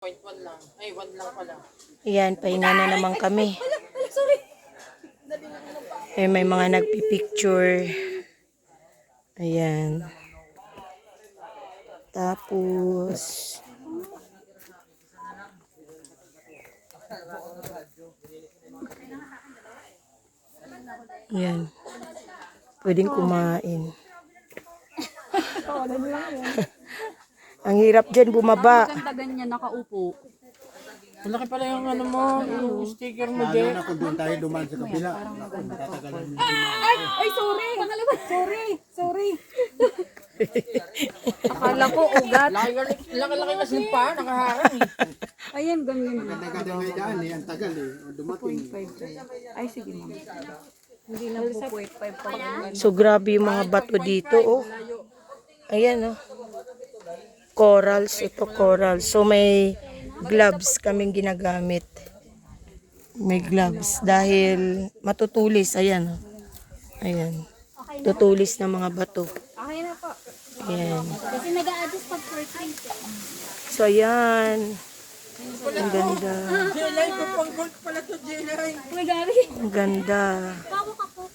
0.1 lang. Ay, 1 lang pala. Ayan, pahinga na naman kami. May mga nagpipicture. Ayan. Tapos, ayan. Pwedeng kumain. Ang hirap dyan bumaba. Ganda ganyan, nakaupo. Malaki pala yung ano mo, yung sticker mo, Jeff. Na kung doon tayo dumaan sa kabila. Tatagalan mo. Ay, sorry! Sorry! Akala ko ugat. Laki-laki kasi pa, nakaharang eh. Ayan, ganyan. Ganda nga daan eh. Ang tagal eh. Dumating. Ay, sige ma'am. Hindi na po 0.5 pa rin. So, grabe yung mga bato dito, oh. Ayan, oh. Corals, ito corals. So, may gloves kaming ginagamit. May gloves dahil matutulis. Ayan, oh. Ayan. Tutulis ng mga bato. Okay na po. Ayan. Kasi nag-a-adjust pag for treat. So, ayan. Ang ganda. Jelay, pang gold pala to, Jelay. May gari. Ang ganda. Bago ka po.